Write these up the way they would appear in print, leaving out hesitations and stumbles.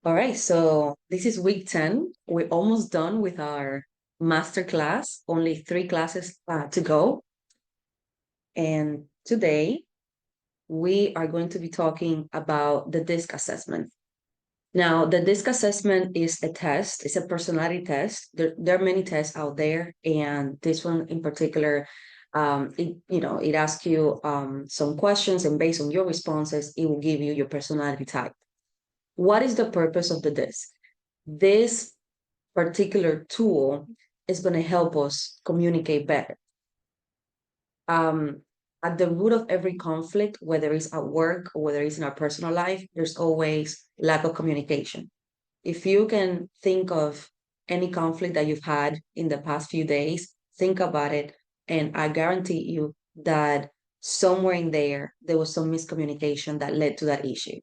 All right, so this is week 10. We're almost done with our master class, only 3 classes to go. And today we are going to be talking about the DISC assessment. Now, the DISC assessment is a test, it's a personality test. There are many tests out there, and this one in particular, it asks you some questions, and based on your responses, it will give you your personality type. What is the purpose of the DISC? This particular tool is going to help us communicate better. Um, at the root of every conflict, whether it's at work or whether it's in our personal life, there's always lack of communication. If you can think of any conflict that you've had in the past few days, think about it, and I guarantee you that somewhere in there was some miscommunication that led to that issue.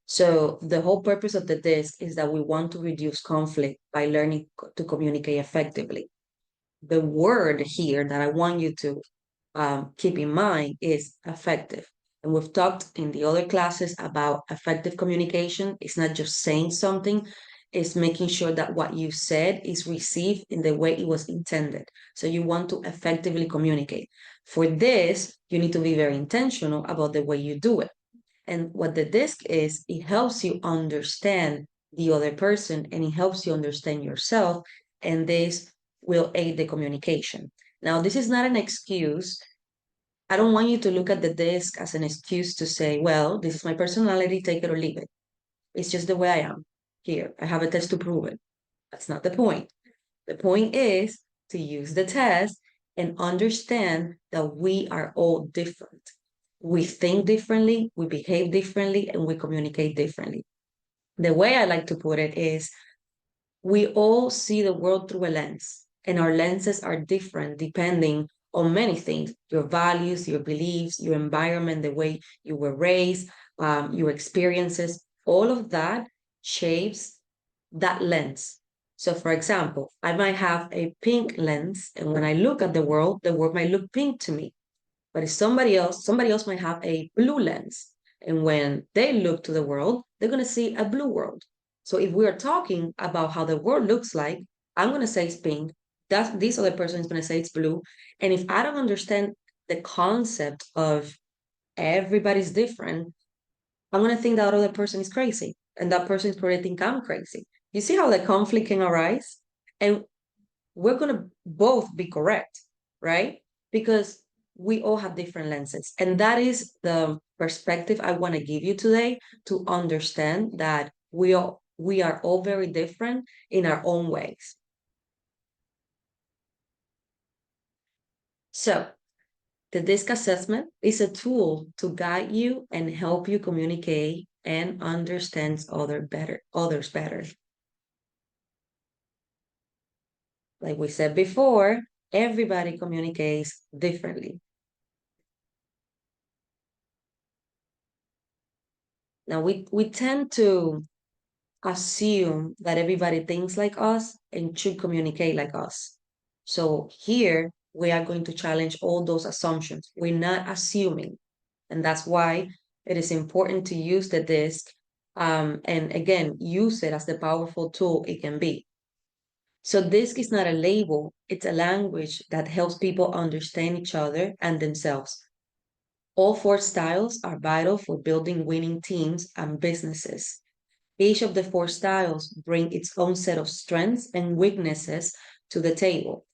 So the whole purpose of the DISC is that we want to reduce conflict by learning to communicate effectively. The word here that I want you to keep in mind is effective. And we've talked in the other classes about effective communication. It's not just saying something, it's making sure that what you said is received in the way it was intended. So you want to effectively communicate. For this, you need to be very intentional about the way you do it. And what the DISC is, it helps you understand the other person and it helps you understand yourself. And this will aid the communication. Now, this is not an excuse. I don't want you to look at the DISC as an excuse to say, well, this is my personality, take it or leave it. It's just the way I am. Here, I have a test to prove it. That's not the point. The point is to use the test and understand that we are all different. We think differently, we behave differently, and we communicate differently. The way I like to put it is we all see the world through a lens, and our lenses are different depending on many things: your values, your beliefs, your environment, the way you were raised, your experiences. All of that shapes that lens. So, for example, I might have a pink lens, and when I look at the world might look pink to me. But if somebody else might have a blue lens. And when they look to the world, they're going to see a blue world. So if we're talking about how the world looks like, I'm going to say it's pink. This other person is going to say it's blue. And if I don't understand the concept of everybody's different, I'm going to think that other person is crazy. And that person is probably think I'm crazy. You see how the conflict can arise? And we're going to both be correct, right? Because we all have different lenses. And that is the perspective I want to give you today, to understand that we are all very different in our own ways. So the DISC assessment is a tool to guide you and help you communicate and understand others better. Like we said before, everybody communicates differently. Now we tend to assume that everybody thinks like us and should communicate like us. So here we are going to challenge all those assumptions. We're not assuming. And that's why it is important to use the DISC, and again, use it as the powerful tool it can be. So DISC is not a label, it's a language that helps people understand each other and themselves. All 4 styles are vital for building winning teams and businesses. Each of the 4 styles bring its own set of strengths and weaknesses to the table.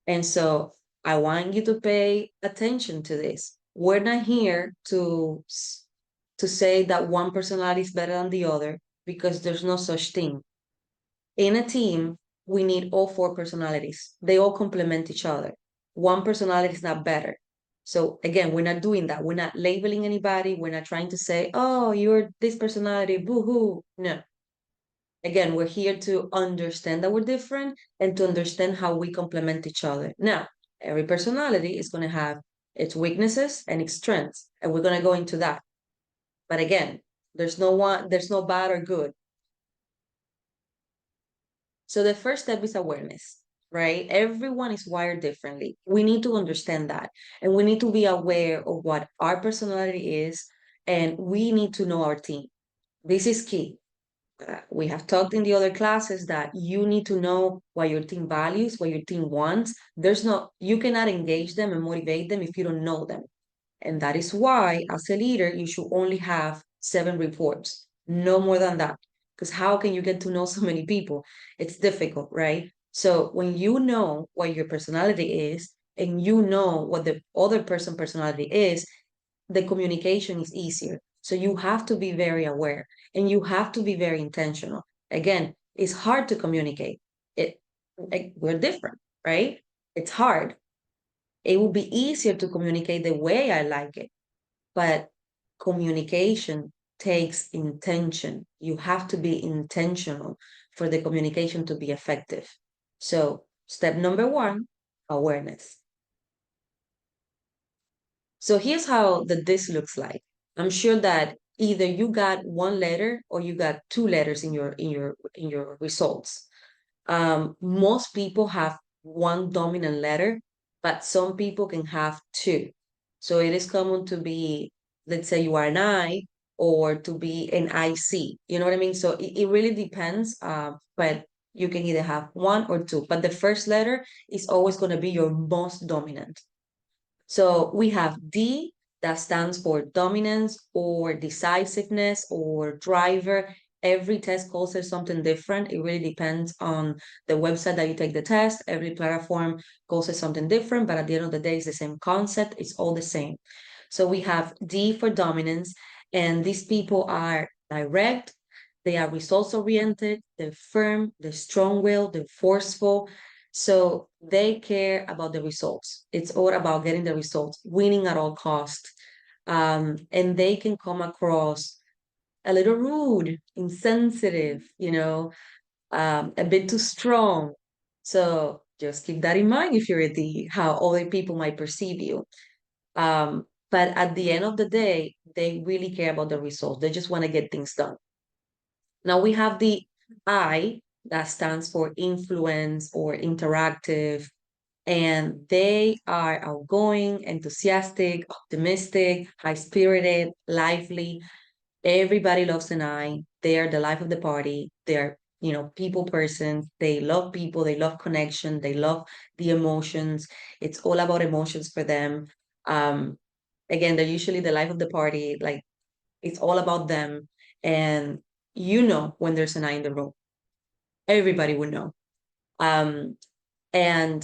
And so I want you to pay attention to this. We're not here to say that one personality is better than the other, because there's no such thing. In a team, we need all 4 personalities. They all complement each other. One personality is not better. So again, we're not doing that. We're not labeling anybody. We're not trying to say, oh, you're this personality, boo-hoo. No. Again, we're here to understand that we're different and to understand how we complement each other. Now, every personality is going to have its weaknesses and its strengths, and we're going to go into that. But again, there's no bad or good. So the first step is awareness, right? Everyone is wired differently. We need to understand that. And we need to be aware of what our personality is. And we need to know our team. This is key. We have talked in the other classes that you need to know what your team values, what your team wants. You cannot engage them and motivate them if you don't know them. And that is why, as a leader, you should only have 7 reports, no more than that. Because how can you get to know so many people? It's difficult, right? So when you know what your personality is and you know what the other person personality is, the communication is easier. So you have to be very aware and you have to be very intentional. Again, it's hard to communicate. It, we're different, right? It's hard. It will be easier to communicate the way I like it, but communication takes intention. You have to be intentional for the communication to be effective. So, step number one, awareness. So here's how the this looks like. I'm sure that either you got one letter or you got 2 letters in your results. Most people have one dominant letter, but some people can have 2. So it is common to be, let's say you are an I or to be an IC. You know what I mean? So it really depends. But you can either have 1 or 2. But the first letter is always going to be your most dominant. So we have D, that stands for dominance or decisiveness or driver. Every test calls it something different. It really depends on the website that you take the test. Every platform calls it something different, but at the end of the day, it's the same concept. It's all the same. So we have D for dominance, and these people are direct, they are results oriented, they're firm, they're strong willed, they're forceful. So they care about the results. It's all about getting the results, winning at all cost. And they can come across a little rude, insensitive, a bit too strong. So just keep that in mind if you're a D, how other people might perceive you. But at the end of the day, they really care about the results. They just want to get things done. Now we have the I, that stands for influence or interactive, and they are outgoing, enthusiastic, optimistic, high spirited, lively. Everybody loves an I. They are the life of the party. They're, people persons. They love people. They love connection. They love the emotions. It's all about emotions for them. Um, Again, they're usually the life of the party. Like it's all about them. And when there's an I in the room. Everybody would know. Um, and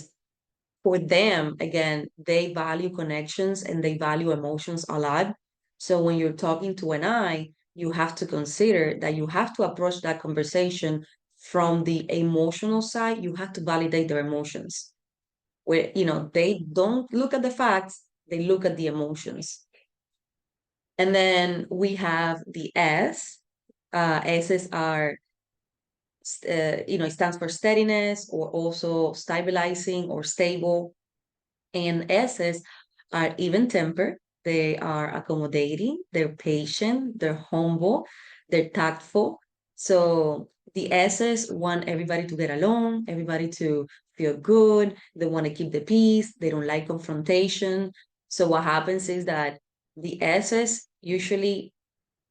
for them, again, they value connections and they value emotions a lot. So when you're talking to an I, you have to consider that you have to approach that conversation from the emotional side. You have to validate their emotions. Where, they don't look at the facts, they look at the emotions. And then we have the S. S's are it stands for steadiness or also stabilizing or stable. And S's are even tempered. They are accommodating, they're patient, they're humble, they're tactful. So the S's want everybody to get along, everybody to feel good. They want to keep the peace. They don't like confrontation. So what happens is that the S's usually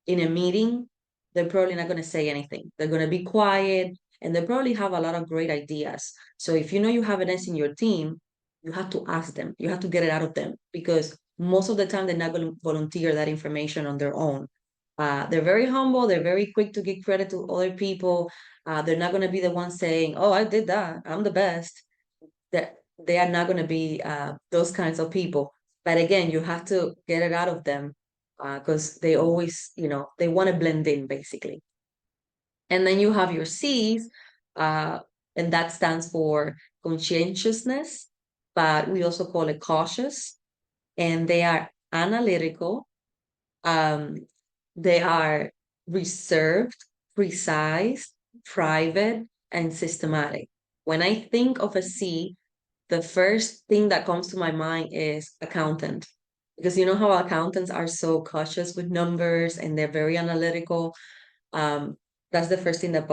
in a meeting, they're probably not going to say anything. They're going to be quiet and they probably have a lot of great ideas. So if you know you have an S in your team, you have to ask them. You have to get it out of them because most of the time they're not going to volunteer that information on their own. They're very humble. They're very quick to give credit to other people. They're not going to be the ones saying, "Oh, I did that. I'm the best." That they are not going to be those kinds of people. But again, you have to get it out of them because they always, they want to blend in basically. And then you have your C's, uh, and that stands for conscientiousness, but we also call it cautious. And they are analytical, um, they are reserved, precise, private, and systematic. When I think of a C, the first thing that comes to my mind is accountant. Because you know how accountants are so cautious with numbers and they're very analytical. Um, that's the first thing that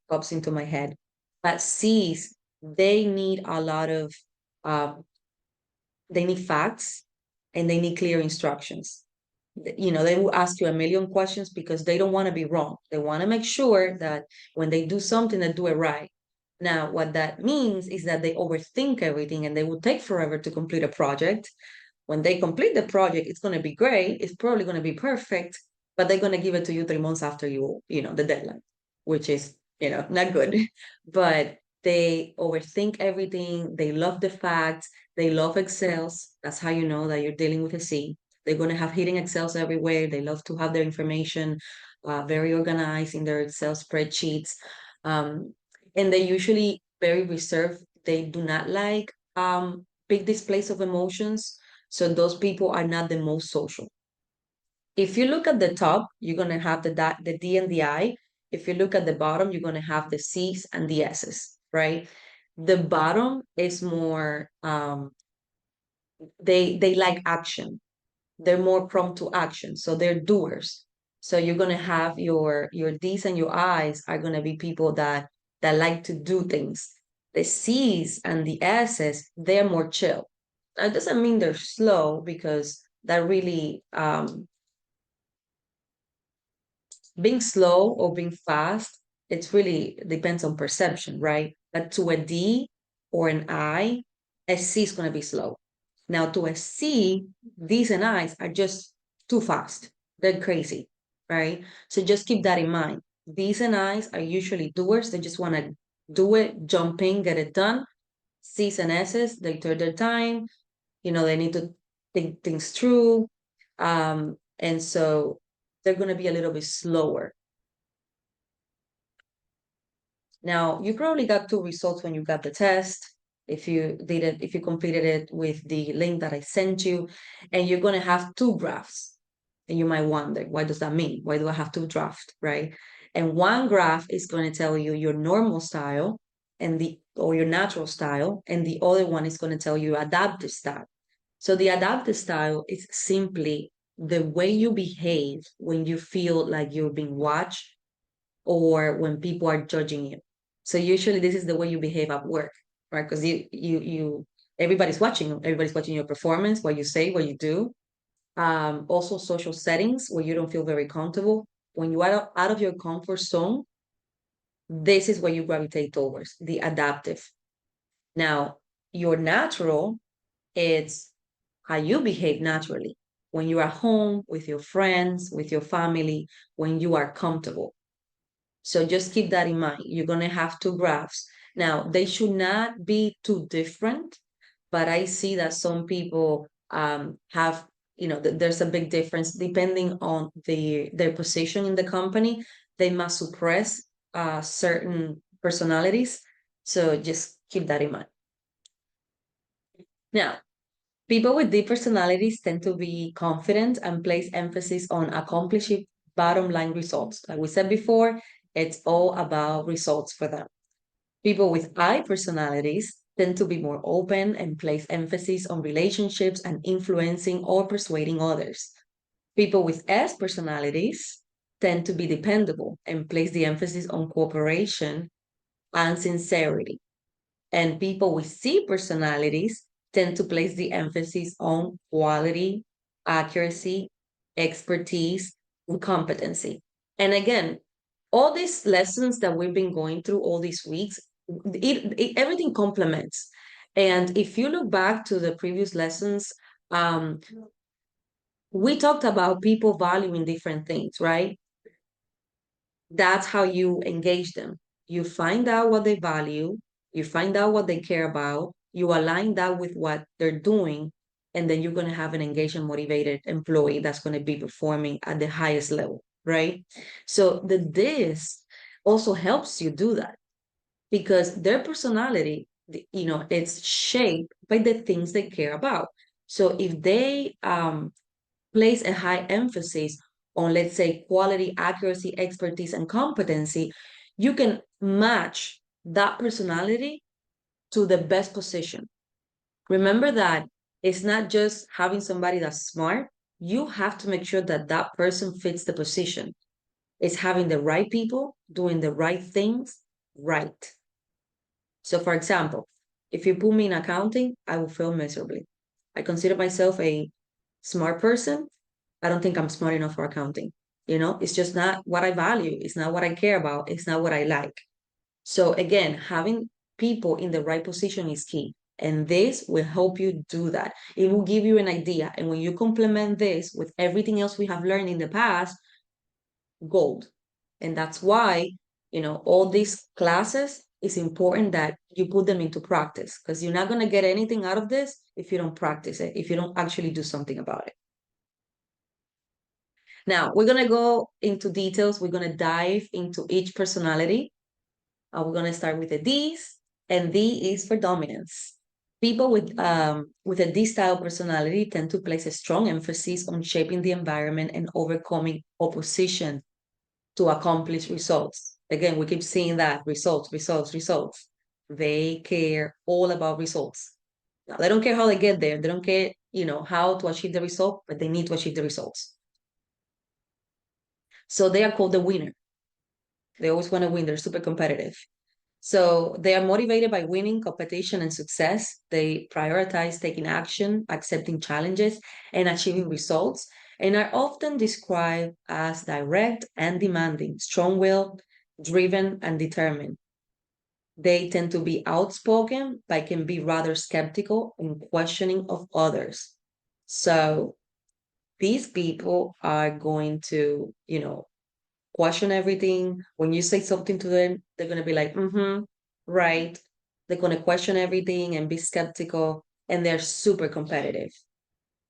pops into my head. But C's, they need a lot of, uh, they need facts and they need clear instructions. They will ask you a million questions because they don't want to be wrong. They want to make sure that when they do something, they do it right. Now, what that means is that they overthink everything and they will take forever to complete a project. When they complete the project, it's going to be great. It's probably going to be perfect, but they're going to give it to you 3 months after the deadline, which is, not good. But they overthink everything. They love the facts. They love Excels. That's how you know that you're dealing with a C. They're going to have hidden Excels everywhere. They love to have their information very organized in their Excel spreadsheets. Um, and they usually very reserved. They do not like big displays of emotions. So those people are not the most social. If you look at the top, you're going to have the D and the I. If you look at the bottom, you're going to have the C's and the S's, right? The bottom is more, they like action. They're more prone to action. So they're doers. So you're going to have your D's and your I's are going to be people that like to do things. The C's and the S's, they're more chill. That doesn't mean they're slow because that really being slow or being fast, it's really depends on perception, right? But to a D or an I, a C is going to be slow. Now to a C, D's and I's are just too fast. They're crazy, right? So just keep that in mind. D's and I's are usually doers. They just want to do it, jump in, get it done. C's and S's, they take their time. They need to think things through. And so they're going to be a little bit slower. Now, you probably got two results when you got the test. If you completed it with the link that I sent you, and you're going to have two drafts. And you might wonder, what does that mean? Why do I have two drafts, right? And one graph is going to tell you your normal style or your natural style, and the other one is going to tell you adaptive style. So the adaptive style is simply the way you behave when you feel like you're being watched or when people are judging you. So usually this is the way you behave at work, right? Because everybody's watching your performance, what you say, what you do. Also social settings where you don't feel very comfortable. When you are out of your comfort zone, this is what you gravitate towards, the adaptive. Now, your natural, it's how you behave naturally when you are home with your friends, with your family, when you are comfortable. So just keep that in mind. You're going to have two graphs. Now, they should not be too different, but I see that some people have, there's a big difference depending on their position in the company. They must suppress certain personalities. So just keep that in mind. Now, people with deep personalities tend to be confident and place emphasis on accomplishing bottom line results. Like we said before, it's all about results for them. People with I personalities tend to be more open and place emphasis on relationships and influencing or persuading others. People with S personalities tend to be dependable and place the emphasis on cooperation and sincerity. And people with C personalities tend to place the emphasis on quality, accuracy, expertise, and competency. And again, all these lessons that we've been going through all these weeks, everything complements. And if you look back to the previous lessons, um, we talked about people valuing different things, right? That's how you engage them. You find out what they value, you find out what they care about, you align that with what they're doing, and then you're going to have an engaged and motivated employee that's going to be performing at the highest level, right? So this also helps you do that because their personality, it's shaped by the things they care about. So if they place a high emphasis on, let's say, quality, accuracy, expertise, and competency, you can match that personality to the best position. Remember that it's not just having somebody that's smart. You have to make sure that that person fits the position. It's having the right people doing the right things right. So, for example, if you put me in accounting, I will fail miserably. I consider myself a smart person, I don't think I'm smart enough for accounting. It's just not what I value. It's not what I care about. It's not what I like. So again, having people in the right position is key. And this will help you do that. It will give you an idea. And when you complement this with everything else we have learned in the past, gold. And that's why, all these classes, it's important that you put them into practice because you're not going to get anything out of this if you don't practice it, if you don't actually do something about it. Now, we're going to go into details. We're going to dive into each personality. We're going to start with the D's, and D is for dominance. People with a D style personality tend to place a strong emphasis on shaping the environment and overcoming opposition to accomplish results. Again, we keep seeing that results, results, results. They care all about results. Now, they don't care how they get there. They don't care, how to achieve the result, but they need to achieve the results. So they are called the winner. They always want to win. They're super competitive. So they are motivated by winning, competition, and success. They prioritize taking action, accepting challenges, and achieving results, and are often described as direct and demanding, strong-willed, driven, and determined. They tend to be outspoken, but can be rather skeptical and questioning of others. So these people are going to, question everything. When you say something to them, they're going to be like, right. They're going to question everything and be skeptical, and they're super competitive.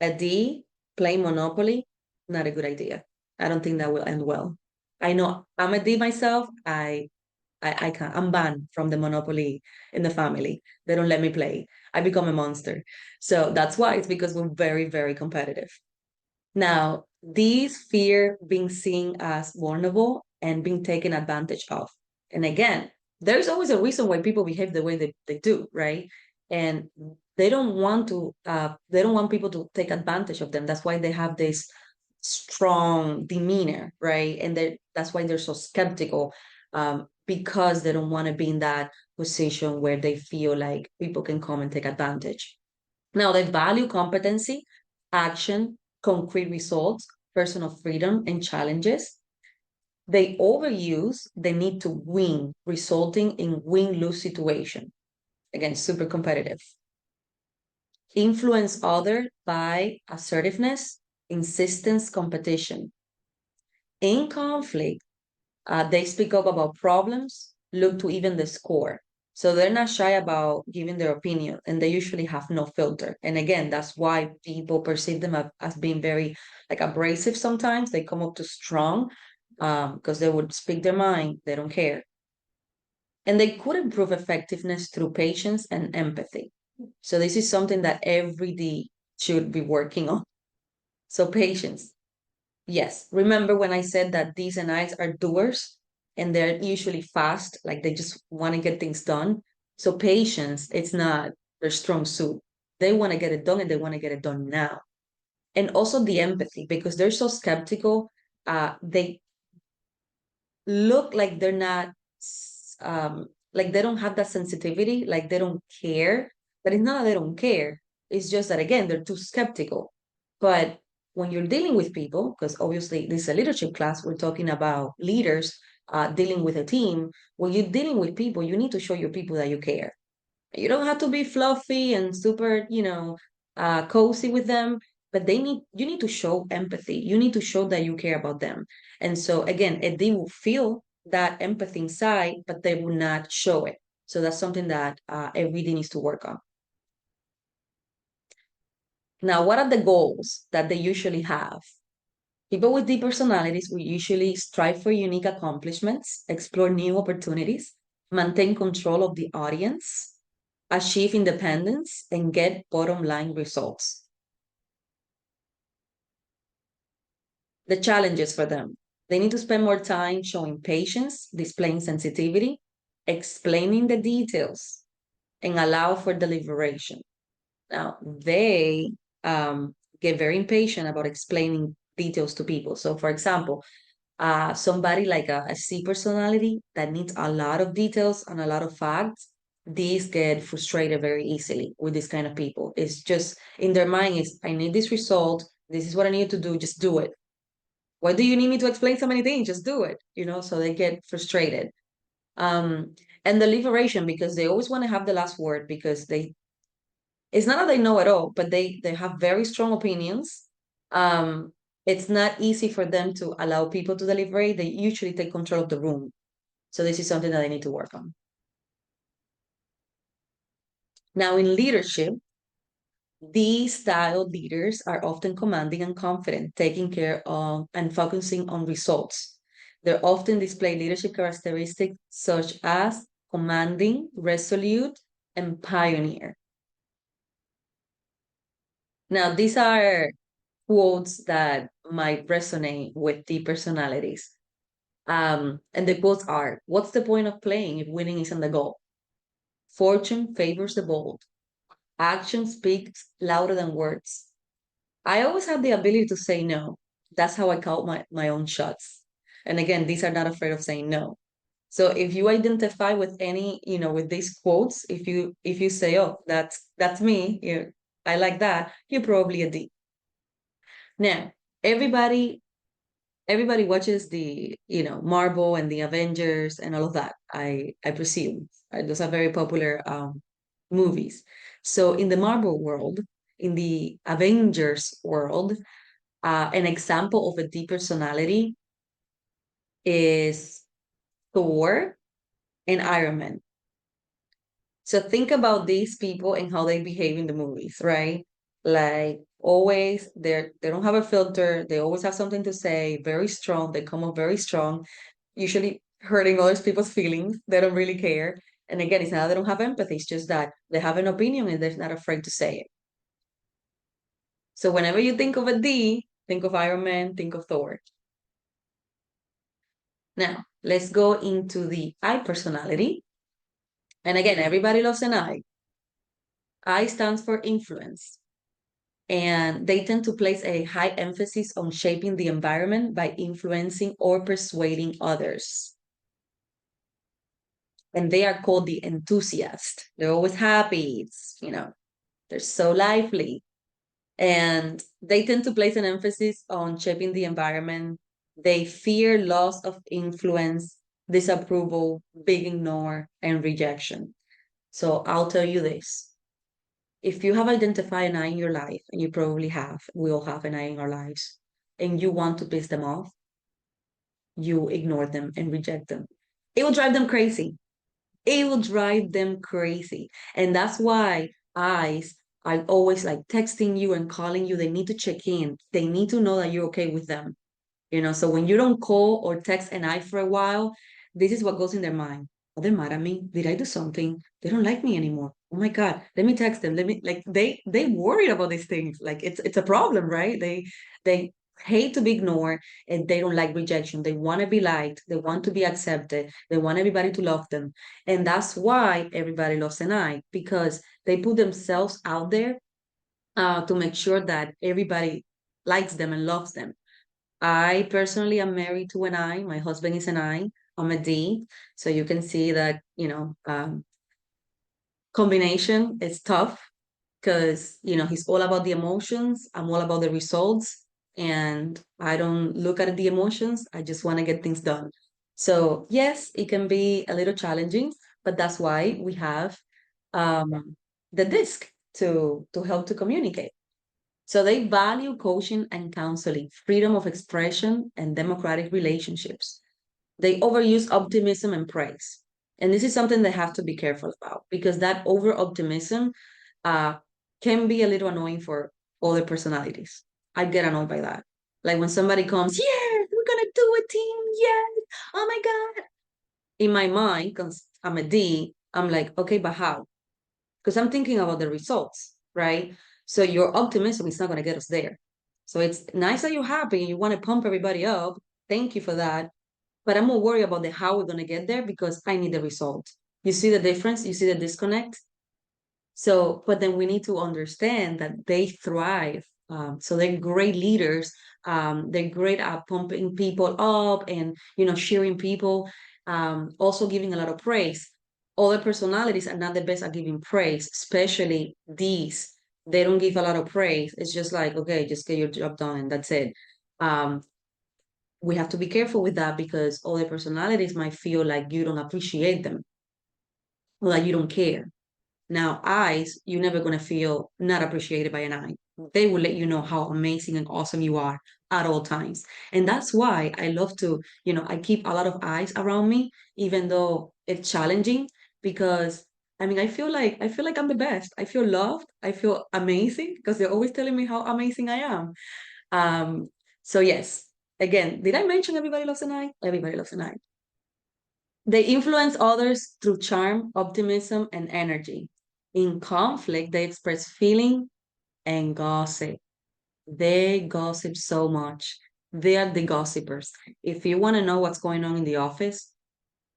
A D, playing Monopoly, not a good idea. I don't think that will end well. I know I'm a D myself. I can't. I'm banned from the Monopoly in the family. They don't let me play. I become a monster. So that's why it's because we're very, very competitive. Now, these fear being seen as vulnerable and being taken advantage of. And again, there's always a reason why people behave the way they do, right? And they don't want people to take advantage of them. That's why they have this strong demeanor, right? And that's why they're so skeptical, because they don't want to be in that position where they feel like people can come and take advantage. Now, they value competency, action, concrete results, personal freedom, and challenges. They overuse the need to win, resulting in win-lose situation. Again, super competitive. Influence others by assertiveness, insistence, competition. In conflict, they speak up about problems, look to even the score. So they're not shy about giving their opinion, and they usually have no filter. And again, that's why people perceive them as being very like abrasive sometimes. They come up too strong because they would speak their mind. They don't care. And they could improve effectiveness through patience and empathy. So this is something that every day should be working on. So patience. Yes. Remember when I said that these and I's are doers and they're usually fast, like they just want to get things done. So patience, it's not their strong suit. They want to get it done and they want to get it done now. And also the empathy, because they're so skeptical, they look like they're not like they don't have that sensitivity, like they don't care. But it's not that they don't care. It's just that again, they're too skeptical. But when you're dealing with people, because obviously this is a leadership class, we're talking about leaders dealing with a team. When you're dealing with people, you need to show your people that you care. You don't have to be fluffy and super, cozy with them, but you need to show empathy. You need to show that you care about them. And so again, they will feel that empathy inside, but they will not show it. So that's something that everybody needs to work on. Now, what are the goals that they usually have? People with deep personalities will usually strive for unique accomplishments, explore new opportunities, maintain control of the audience, achieve independence, and get bottom line results. The challenges for them. They need to spend more time showing patience, displaying sensitivity, explaining the details, and allow for deliberation. Now, they get very impatient about explaining details to people. So, for example, somebody like a C personality that needs a lot of details and a lot of facts, these get frustrated very easily with this kind of people. It's just in their mind is I need this result, This is what I need you to do. Just do it. Why do you need me to explain so many things? Just do it. So they get frustrated. Um, and the liberation, because they always want to have the last word, because it's not that they know it all, but they have very strong opinions. Um, it's not easy for them to allow people to deliberate. They usually take control of the room. So this is something that they need to work on. Now, in leadership, these style leaders are often commanding and confident, taking care of and focusing on results. They often display leadership characteristics such as commanding, resolute, and pioneer. Now, these are quotes that might resonate with the personalities. And the quotes are, what's the point of playing if winning isn't the goal? Fortune favors the bold. Action speaks louder than words. I always have the ability to say no. That's how I call my own shots. And again, these are not afraid of saying no. So if you identify with any, with these quotes, if you say, oh, that's me, I like that, you're probably a D. Now, everybody everybody watches the, Marvel and the Avengers and all of that. I presume. Those are very popular movies. So in the Marvel world, in the Avengers world, an example of a deep personality is Thor and Iron Man. So think about these people and how they behave in the movies, right? Like always, they don't have a filter. They always have something to say. Very strong. They come up very strong. Usually hurting other people's feelings. They don't really care. And again, it's not that they don't have empathy. It's just that they have an opinion and they're not afraid to say it. So whenever you think of a D, think of Iron Man. Think of Thor. Now let's go into the I personality. And again, everybody loves an I. I stands for influence. And they tend to place a high emphasis on shaping the environment by influencing or persuading others. And they are called the enthusiast. They're always happy. They're so lively. And they tend to place an emphasis on shaping the environment. They fear loss of influence, disapproval, big ignore, and rejection. So I'll tell you this. If you have identified an eye in your life, and you probably have, we all have an eye in our lives, and you want to piss them off, you ignore them and reject them. It will drive them crazy. It will drive them crazy. And that's why eyes are always like texting you and calling you. They need to check in. They need to know that you're okay with them. So when you don't call or text an eye for a while, this is what goes in their mind. Oh, they're mad at me. Did I do something? They don't like me anymore. Oh my God. Let me text them. Let me like they worried about these things. Like it's a problem, right? They hate to be ignored and they don't like rejection. They want to be liked. They want to be accepted. They want everybody to love them. And that's why everybody loves an eye, because they put themselves out there to make sure that everybody likes them and loves them. I personally am married to an I. My husband is an I. I'm a D. So you can see that, combination is tough because, he's all about the emotions. I'm all about the results. And I don't look at the emotions. I just want to get things done. So yes, it can be a little challenging, but that's why we have the disc to help to communicate. So they value coaching and counseling, freedom of expression, and democratic relationships. They overuse optimism and praise. And this is something they have to be careful about, because that over optimism uh, can be a little annoying for other personalities. I get annoyed by that. Like when somebody comes, yeah, we're going to do it, team. Yes. Oh my God. In my mind, because I'm a D, I'm like, okay, but how? Because I'm thinking about the results, right? So your optimism is not going to get us there. So it's nice that you're happy and you want to pump everybody up. Thank you for that. But I'm more worried about the how we're going to get there, because I need the result. You see the difference? You see the disconnect? So, but then we need to understand that they thrive. So they're great leaders. They're great at pumping people up and, cheering people, also giving a lot of praise. Other personalities are not the best at giving praise, especially these. They don't give a lot of praise. It's just like, okay, just get your job done and that's it. Um, we have to be careful with that because other personalities might feel like you don't appreciate them, like you don't care. Now, eyes, you're never going to feel not appreciated by an eye. They will let you know how amazing and awesome you are at all times. And that's why I love to, I keep a lot of eyes around me, even though it's challenging, because I mean, I feel like I'm the best. I feel loved. I feel amazing because they're always telling me how amazing I am. Um, so yes, again, did I mention everybody loves an eye? Everybody loves an eye. They influence others through charm, optimism, and energy. In conflict, they express feeling and gossip. They gossip so much. They are the gossipers. If you want to know what's going on in the office,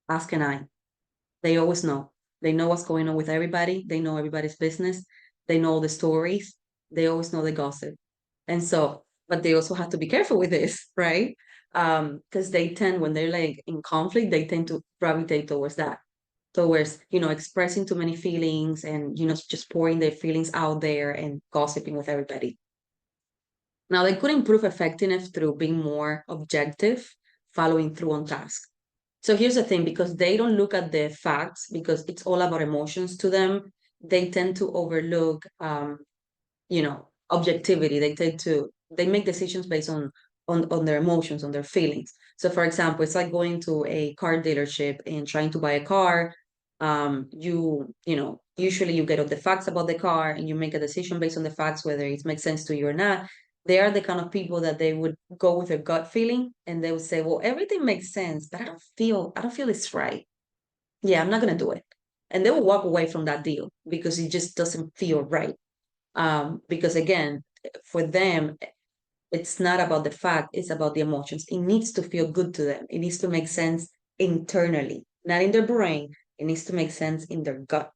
ask an eye. They always know. They know what's going on with everybody. They know everybody's business. They know the stories. They always know the gossip. And so, but they also have to be careful with this, right? Because they tend, when they're like in conflict, they tend to gravitate towards that, towards, expressing too many feelings and, just pouring their feelings out there and gossiping with everybody. Now, they could improve effectiveness through being more objective, following through on task. So here's the thing, because they don't look at the facts, because it's all about emotions to them, they tend to overlook objectivity. They make decisions based on their emotions, on their feelings. So for example, it's like going to a car dealership and trying to buy a car. Usually you get all the facts about the car and you make a decision based on the facts, whether it makes sense to you or not. They are the kind of people that they would go with a gut feeling and they would say, well, everything makes sense, but I don't feel it's right. Yeah, I'm not gonna do it. And they will walk away from that deal because it just doesn't feel right. Because again, for them, it's not about the fact, it's about the emotions. It needs to feel good to them. It needs to make sense internally, not in their brain. It needs to make sense in their gut.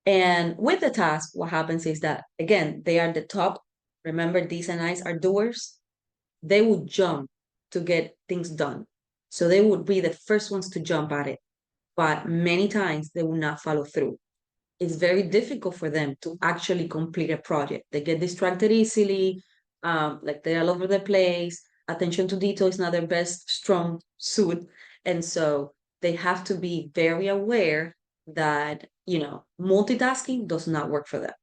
And with the task, what happens is that, again, they are the top. Remember, these and I's are doers. They would jump to get things done. So they would be the first ones to jump at it. But many times they will not follow through. It's very difficult for them to actually complete a project. They get distracted easily, like they're all over the place. Attention to detail is not their best strong suit. And so they have to be very aware that, multitasking does not work for them.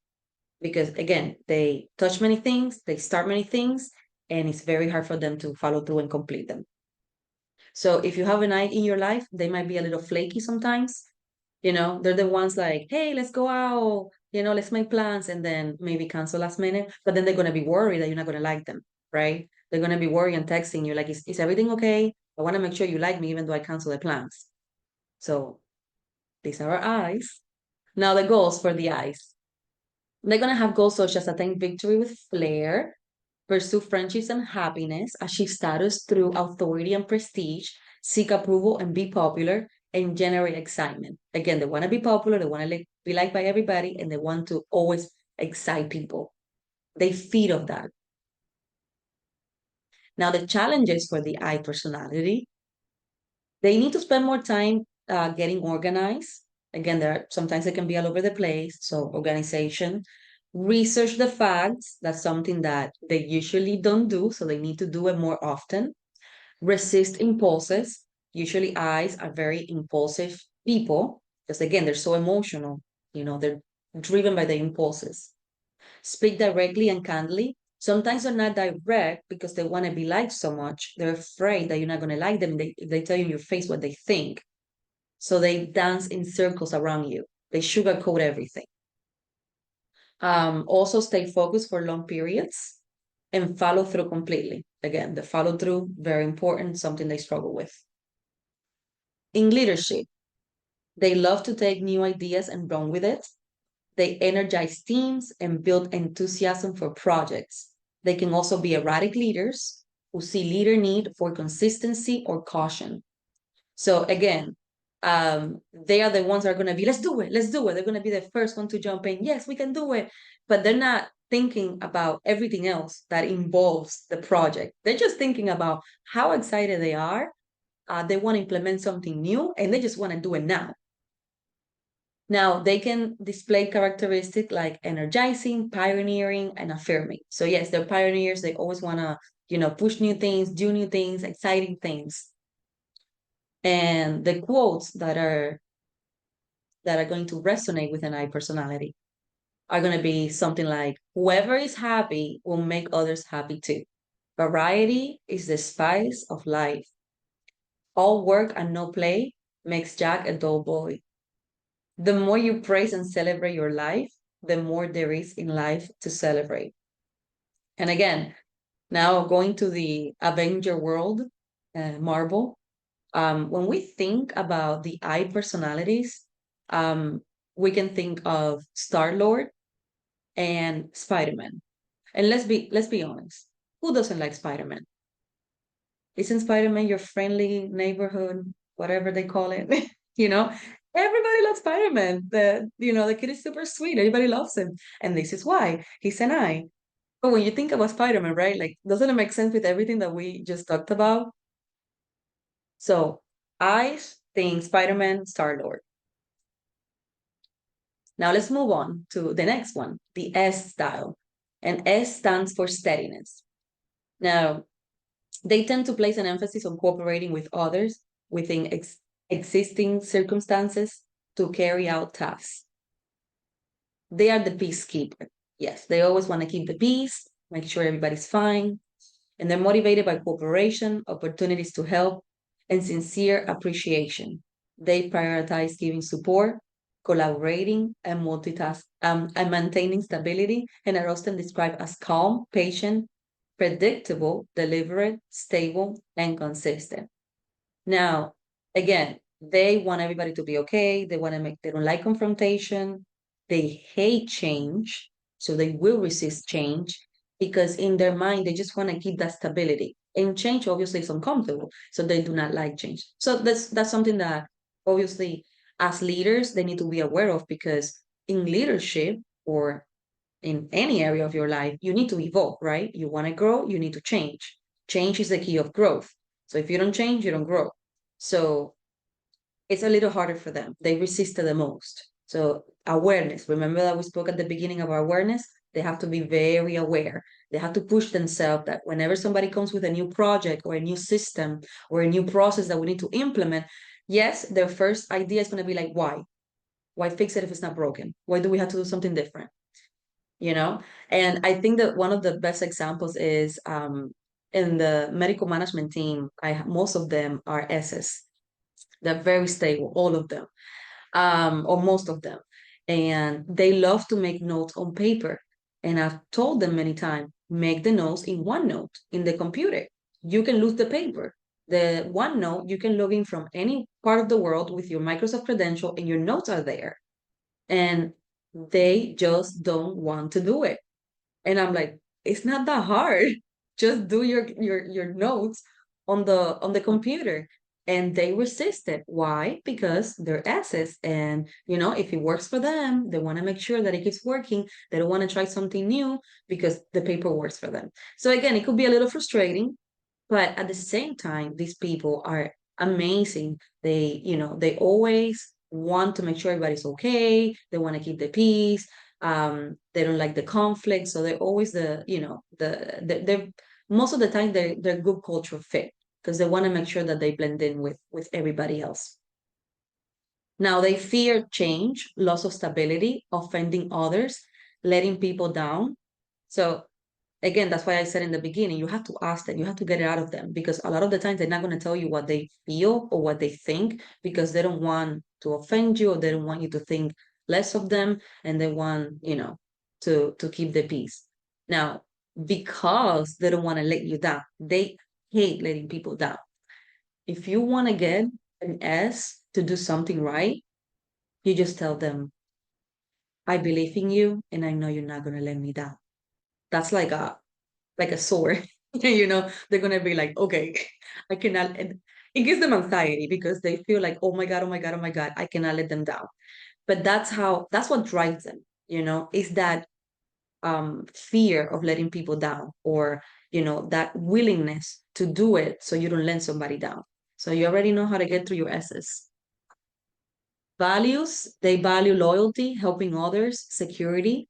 Because again, they touch many things, they start many things, and it's very hard for them to follow through and complete them. So if you have an eye in your life, they might be a little flaky sometimes. They're the ones like, hey, let's go out, let's make plans, and then maybe cancel last minute. But then they're going to be worried that you're not going to like them, right? They're going to be worried and texting you like, is everything okay? I want to make sure you like me, even though I cancel the plans. So these are our eyes. Now the goals for the eyes. They're going to have goals such as attain victory with flair, pursue friendships and happiness, achieve status through authority and prestige, seek approval and be popular, and generate excitement. Again, they want to be popular, they want to be liked by everybody, and they want to always excite people. They feed off that. Now, the challenges for the I personality, they need to spend more time getting organized. Again, sometimes they can be all over the place. So organization, research the facts. That's something that they usually don't do. So they need to do it more often. Resist impulses. Usually eyes are very impulsive people because again, they're so emotional. They're driven by the impulses. Speak directly and candidly. Sometimes they're not direct because they want to be liked so much. They're afraid that you're not going to like them. They tell you in your face what they think. So they dance in circles around you. They sugarcoat everything. Also stay focused for long periods and follow through completely. Again, the follow through, very important, something they struggle with. In leadership, they love to take new ideas and run with it. They energize teams and build enthusiasm for projects. They can also be erratic leaders who see leader need for consistency or caution. So again, they are the ones that are going to be, let's do it, let's do it. They're going to be the first one to jump in. Yes, we can do it. But they're not thinking about everything else that involves the project. They're just thinking about how excited they are. They want to implement something new and they just want to do it now. Now, they can display characteristics like energizing, pioneering, and affirming. So yes, they're pioneers. They always want to, push new things, do new things, exciting things. And the quotes that are going to resonate with an I personality are going to be something like, whoever is happy will make others happy too. Variety is the spice of life. All work and no play makes Jack a dull boy. The more you praise and celebrate your life, the more there is in life to celebrate. And again, now going to the Avenger world, Marvel, when we think about the I personalities, um, we can think of Star-Lord and Spider-Man. And let's be honest, who doesn't like Spider-Man? Isn't Spider-Man your friendly neighborhood, whatever they call it? you know, Everybody loves Spider-Man. The kid is super sweet. Everybody loves him. And this is why he's an I. But when you think about Spider-Man, right? Like, doesn't it make sense with everything that we just talked about? So I think Spider-Man, Star-Lord. Now let's move on to the next one, the S style. And S stands for steadiness. Now, they tend to place an emphasis on cooperating with others within existing circumstances to carry out tasks. They are the peacekeeper. Yes, they always want to keep the peace, make sure everybody's fine, and they're motivated by cooperation, opportunities to help, and sincere appreciation. They prioritize giving support, collaborating, and and maintaining stability, and are often described as calm, patient, predictable, deliberate, stable, and consistent. Now, again, they want everybody to be okay. They don't like confrontation. They hate change. So they will resist change because in their mind, they just want to keep that stability. And change obviously is uncomfortable. So they do not like change. So that's something that obviously as leaders, they need to be aware of because in leadership or in any area of your life, you need to evolve, right? You want to grow, you need to change. Change is the key of growth. So if you don't change, you don't grow. So it's a little harder for them. They resist it the most. So awareness. Remember that we spoke at the beginning of awareness? They have to be very aware. They have to push themselves that whenever somebody comes with a new project or a new system or a new process that we need to implement, yes, their first idea is going to be like, why? Why fix it if it's not broken? Why do we have to do something different? you know and I think that one of the best examples is in the medical management team. Most of them are S's. They're very stable, all of them, or most of them, and they love to make notes on paper. And I've told them many times, make the notes in OneNote in the computer. You can lose the paper. The OneNote, you can log in from any part of the world with your Microsoft credential and your notes are there, and they just don't want to do it. And I'm like, it's not that hard. Just do your notes on the computer. And they resist it. Why? Because they're S's. And if it works for them, they want to make sure that it keeps working. They don't want to try something new because the paper works for them. So again, it could be a little frustrating, but at the same time, these people are amazing. They always want to make sure everybody's okay. They want to keep the peace. They don't like the conflict. So they're always they're most of the time they're good cultural fit because they want to make sure that they blend in with everybody else. Now they fear change, loss of stability, offending others, letting people down. So again, that's why I said in the beginning, you have to ask them, you have to get it out of them because a lot of the times they're not going to tell you what they feel or what they think because they don't want to offend you or they don't want you to think less of them and they want, to keep the peace. Now, because they don't want to let you down, they hate letting people down. If you want to get an S to do something right, you just tell them, I believe in you and I know you're not going to let me down. That's like a sword. They're gonna be like, okay, I cannot. And it gives them anxiety because they feel like, oh my God, oh my God, oh my God, I cannot let them down. But that's what drives them, is that fear of letting people down or, that willingness to do it so you don't let somebody down. So you already know how to get through your S's. Values, they value loyalty, helping others, security.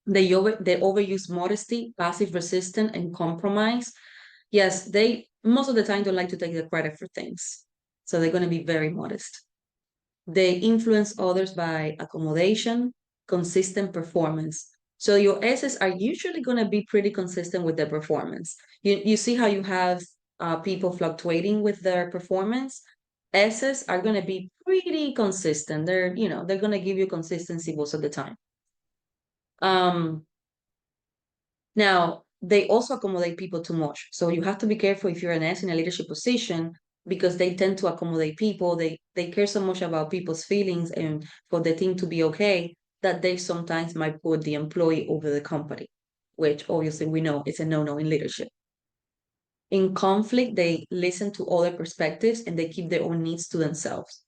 They overuse modesty, passive resistance, and compromise. Yes, they most of the time don't like to take the credit for things. So they're going to be very modest. They influence others by accommodation, consistent performance. So your S's are usually going to be pretty consistent with their performance. You see how you have people fluctuating with their performance. S's are going to be pretty consistent. They're going to give you consistency most of the time. Um, Now, they also accommodate people too much. So you have to be careful if you're an S in a leadership position because they tend to accommodate people. They care so much about people's feelings and for the team to be okay that they sometimes might put the employee over the company, which obviously we know is a no-no in leadership. In conflict, they listen to other perspectives and they keep their own needs to themselves.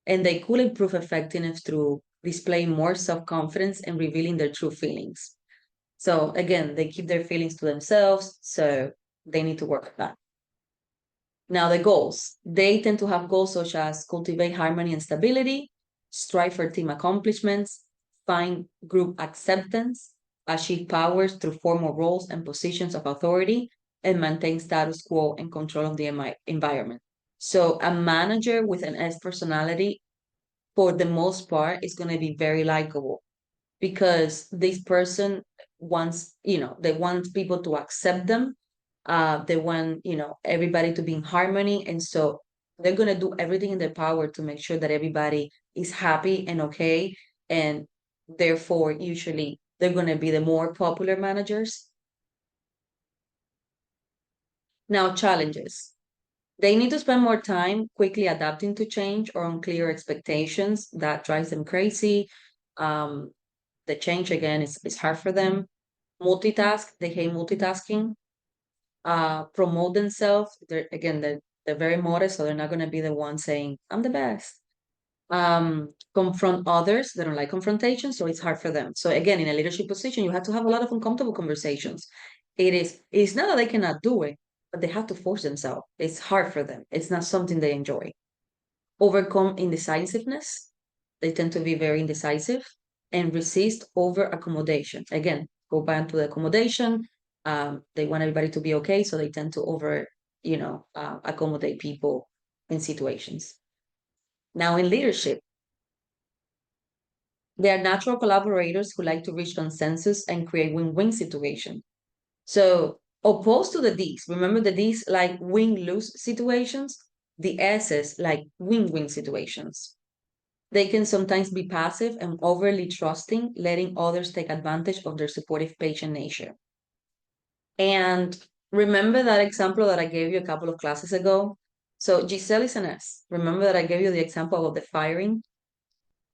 And they could improve effectiveness through displaying more self-confidence and revealing their true feelings. So again, they keep their feelings to themselves, so they need to work on that. Now, the goals. They tend to have goals such as cultivate harmony and stability, strive for team accomplishments, find group acceptance, achieve powers through formal roles and positions of authority, and maintain status quo and control of the environment. So a manager with an S personality, for the most part, is going to be very likable because this person wants, they want people to accept them. They want, everybody to be in harmony. And so they're going to do everything in their power to make sure that everybody is happy and okay. And therefore, usually they're going to be the more popular managers. Now, challenges. They need to spend more time quickly adapting to change or unclear expectations. That drives them crazy. The change again is hard for them. Multitask, they hate multitasking. Promote themselves. They're very modest, so they're not going to be the one saying, I'm the best. Confront others, they don't like confrontation, so it's hard for them. So again, in a leadership position, you have to have a lot of uncomfortable conversations. It's not that they cannot do it, but they have to force themselves. It's hard for them. It's not something they enjoy. Overcome indecisiveness. They tend to be very indecisive and resist over accommodation. Again, go back to the accommodation. They want everybody to be okay, so they tend to accommodate people in situations. Now, in leadership, they are natural collaborators who like to reach consensus and create win-win situations. So, opposed to the D's, remember the D's like win-lose situations, the S's like win-win situations. They can sometimes be passive and overly trusting, letting others take advantage of their supportive patient nature. And remember that example that I gave you a couple of classes ago? So Giselle is an S. Remember that I gave you the example of the firing?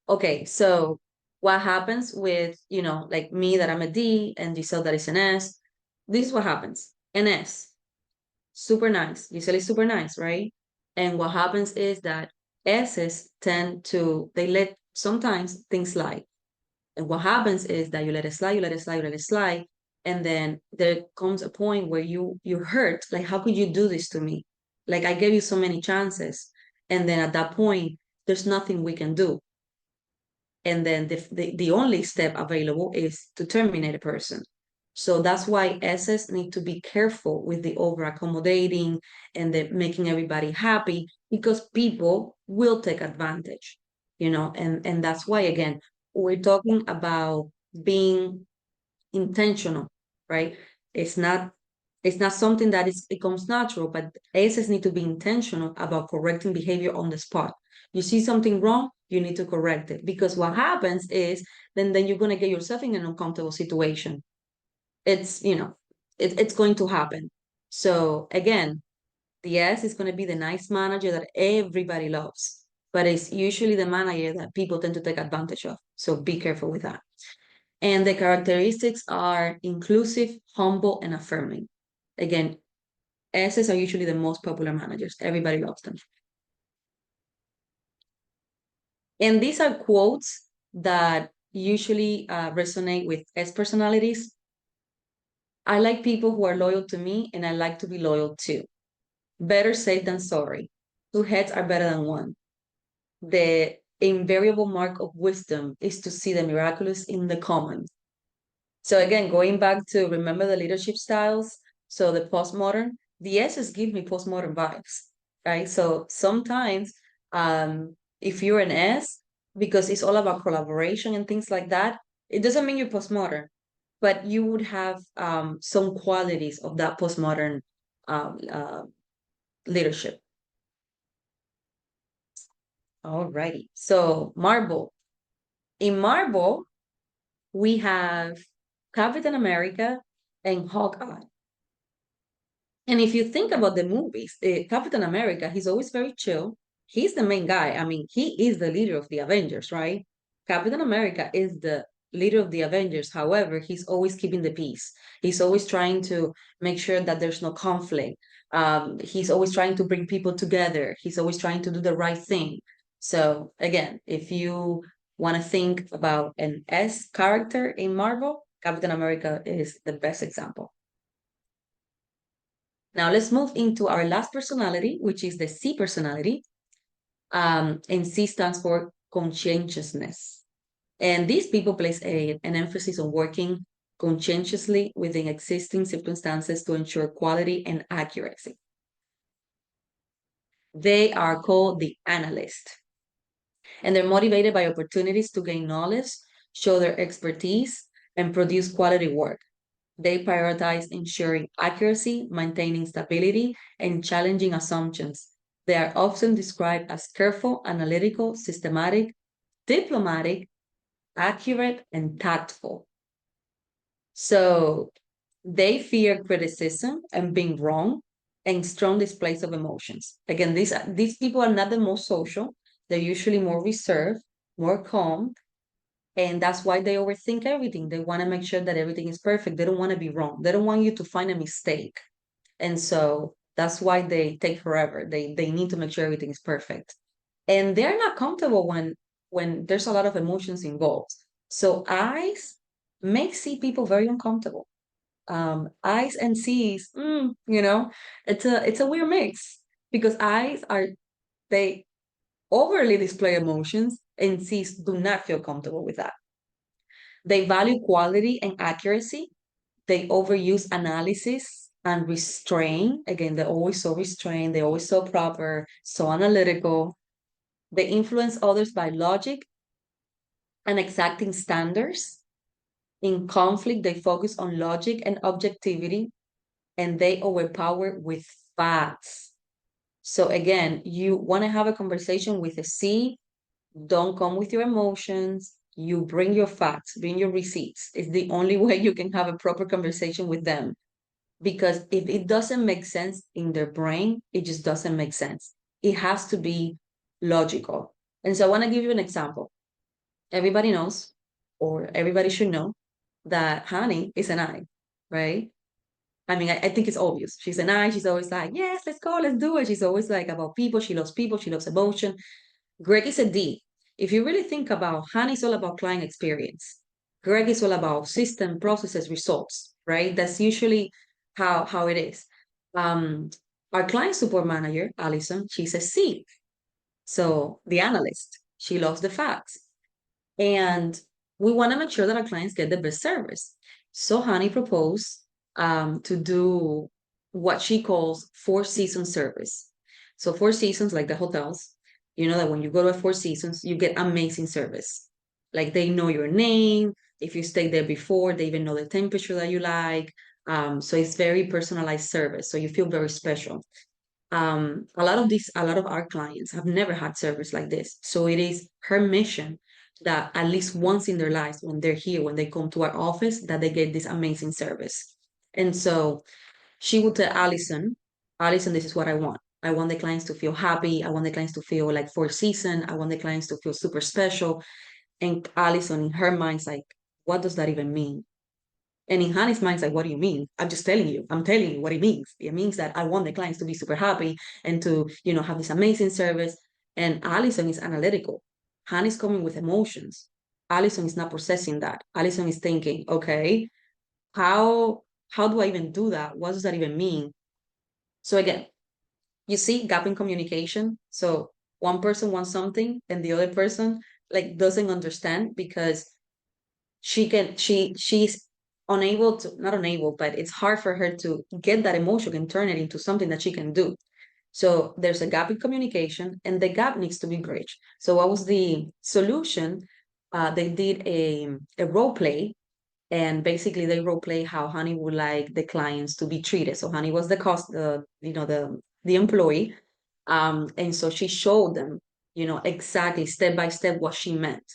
Okay, so what happens with, like me that I'm a D and Giselle that is an S? This is what happens. An S, super nice. Giselle is super nice, right? And what happens is that S's they let sometimes things slide. And what happens is that you let it slide, you let it slide, you let it slide. And then there comes a point where you're hurt. Like, how could you do this to me? Like, I gave you so many chances. And then at that point, there's nothing we can do. And then the only step available is to terminate a person. So that's why S's need to be careful with the over accommodating and the making everybody happy because people will take advantage, and that's why again, we're talking about being intentional, right? It's not it's not something that it comes natural, but ASs need to be intentional about correcting behavior on the spot. You see something wrong, you need to correct it because what happens is then you're going to get yourself in an uncomfortable situation. It's going to happen. So again, the S is going to be the nice manager that everybody loves, but it's usually the manager that people tend to take advantage of. So be careful with that. And the characteristics are inclusive, humble, and affirming. Again, S's are usually the most popular managers. Everybody loves them. And these are quotes that usually resonate with S personalities. I like people who are loyal to me, and I like to be loyal too. Better safe than sorry. Two heads are better than one. the invariable mark of wisdom is to see the miraculous in the common. So again, going back to remember the leadership styles. So the postmodern, the S's give me postmodern vibes, right? So sometimes if you're an S, because it's all about collaboration and things like that, it doesn't mean you're postmodern, but you would have some qualities of that postmodern um, uh, leadership. Alrighty. So Marvel. In Marvel, we have Captain America and Hawkeye. And if you think about the movies, Captain America, he's always very chill. He's the main guy. I mean, he is the leader of the Avengers, right? Captain America is the leader of the Avengers. However, he's always keeping the peace. He's always trying to make sure that there's no conflict. He's always trying to bring people together. He's always trying to do the right thing. So again, if you want to think about an S character in Marvel, Captain America is the best example. Now let's move into our last personality, which is the C personality. And C stands for conscientiousness. And these people place an emphasis on working conscientiously within existing circumstances to ensure quality and accuracy. They are called the analyst, and they're motivated by opportunities to gain knowledge, show their expertise, and produce quality work. They prioritize ensuring accuracy, maintaining stability, and challenging assumptions. They are often described as careful, analytical, systematic, diplomatic, accurate, and tactful. So they fear criticism and being wrong and strong displays of emotions. Again, these people are not the most social. They're usually more reserved, more calm, and that's why they overthink everything. They want to make sure that everything is perfect. They don't want to be wrong. They don't want you to find a mistake. And so that's why they take forever. They need to make sure everything is perfect. And they're not comfortable when there's a lot of emotions involved. So I's make C people very uncomfortable. I's and C's, it's a weird mix because I's are they overly display emotions and C's do not feel comfortable with that. They value quality and accuracy. They overuse analysis and restrain. Again, they're always so restrained. They're always so proper, so analytical. They influence others by logic and exacting standards. In conflict, they focus on logic and objectivity, and they overpower with facts. So again, you want to have a conversation with a C, don't come with your emotions. You bring your facts, bring your receipts. It's the only way you can have a proper conversation with them. Because if it doesn't make sense in their brain, it just doesn't make sense. It has to be logical. And so I want to give you an example. Everybody knows, or everybody should know, that Honey is an I, right? I mean, I think it's obvious. She's an I. She's always like, yes, let's go, let's do it. She's always like about people. She loves emotion. Greg is a D. If you really think about Honey is all about client experience. Greg is all about system, processes, results, right? That's usually how it is. Um, our client support manager, Allison, she's a C. So the analyst, she loves the facts. And we want to make sure that our clients get the best service. So Honey proposed to do what she calls 4 season service. So 4 seasons, like the hotels, you know that when you go to a 4 seasons, you get amazing service. Like they know your name. If you stayed there before, they even know the temperature that you like. So it's very personalized service. So you feel very special. A lot of our clients have never had service like this. So it is her mission that at least once in their lives, when they're here, when they come to our office, that they get this amazing service. And so she would tell Allison, this is what I want. I want the clients to feel happy. I want the clients to feel like 4 season. I want the clients to feel super special. And Allison, in her mind's like, what does that even mean? And in Hani's mind, it's like, what do you mean? I'm just telling you. I'm telling you what it means. It means that I want the clients to be super happy and to, have this amazing service. And Allison is analytical. Hani's coming with emotions. Allison is not processing that. Allison is thinking, okay, how do I even do that? What does that even mean? So again, you see gap in communication. So one person wants something and the other person like doesn't understand because she's unable to, not unable, but it's hard for her to get that emotion and turn it into something that she can do. So there's a gap in communication and the gap needs to be bridged. So what was the solution? They did a role play, and basically they role play how Honey would like the clients to be treated. So Honey was the cost, the employee. And so she showed them, exactly step by step what she meant.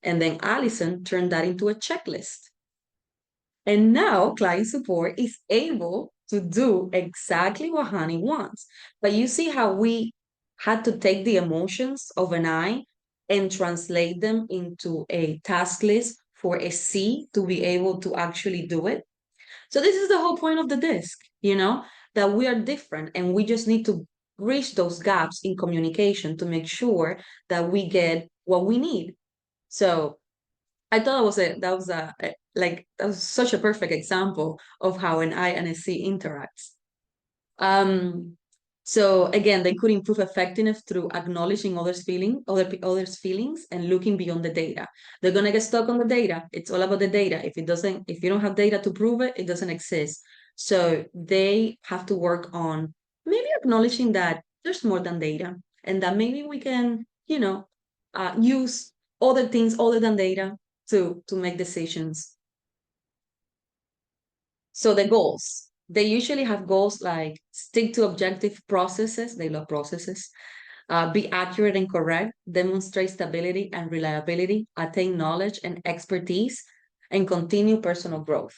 And then Allison turned that into a checklist. And now client support is able to do exactly what Honey wants. But you see how we had to take the emotions of an I and translate them into a task list for a C to be able to actually do it. So this is the whole point of the disc, that we are different and we just need to bridge those gaps in communication to make sure that we get what we need. So I thought that was such a perfect example of how an I and a C interacts. Um, so again, they could improve effectiveness through acknowledging others' feelings and looking beyond the data. They're gonna get stuck on the data. It's all about the data. If you don't have data to prove it, it doesn't exist. So they have to work on maybe acknowledging that there's more than data, and that maybe we can, use other things other than data to make decisions. So the goals, they usually have goals like stick to objective processes. They love processes. Be accurate and correct, demonstrate stability and reliability, attain knowledge and expertise, and continue personal growth.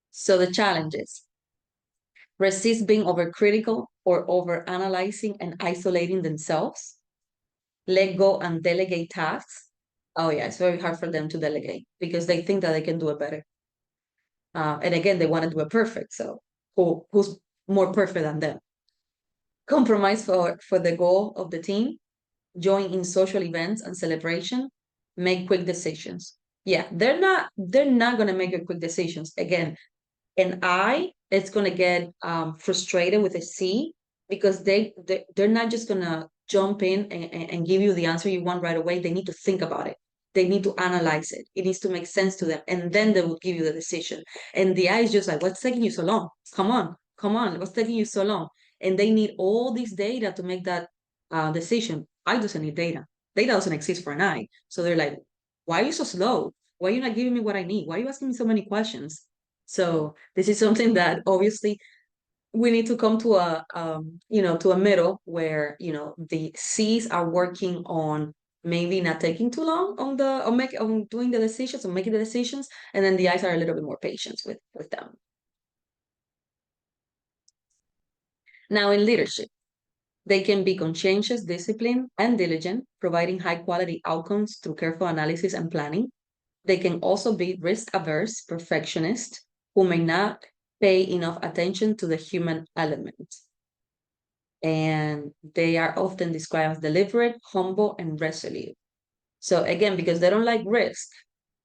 So the challenges, resist being overcritical or over analyzing and isolating themselves, let go and delegate tasks. Oh yeah, it's very hard for them to delegate because they think that they can do it better. And again, they want to do it perfect. So who's more perfect than them? Compromise for the goal of the team, join in social events and celebration, make quick decisions. Yeah, they're not gonna make a quick decisions. Again, an I, it's gonna get frustrated with a C because they're not just gonna jump in and give you the answer you want right away. They need to think about it. They need to analyze it. It needs to make sense to them, and then they will give you the decision. And the I is just like, what's taking you so long? Come on, what's taking you so long? And they need all this data to make that decision. I doesn't need data. Data doesn't exist for an I. So they're like, why are you so slow? Why are you not giving me what I need? Why are you asking me so many questions? So this is something that obviously we need to come to to a middle where, the C's are working on maybe not taking too long on doing the decisions or making the decisions, and then the I's are a little bit more patient with them. Now in leadership, they can be conscientious, disciplined, and diligent, providing high quality outcomes through careful analysis and planning. They can also be risk averse, perfectionist, who may not pay enough attention to the human element. And they are often described as deliberate, humble, and resolute. So again, because they don't like risk,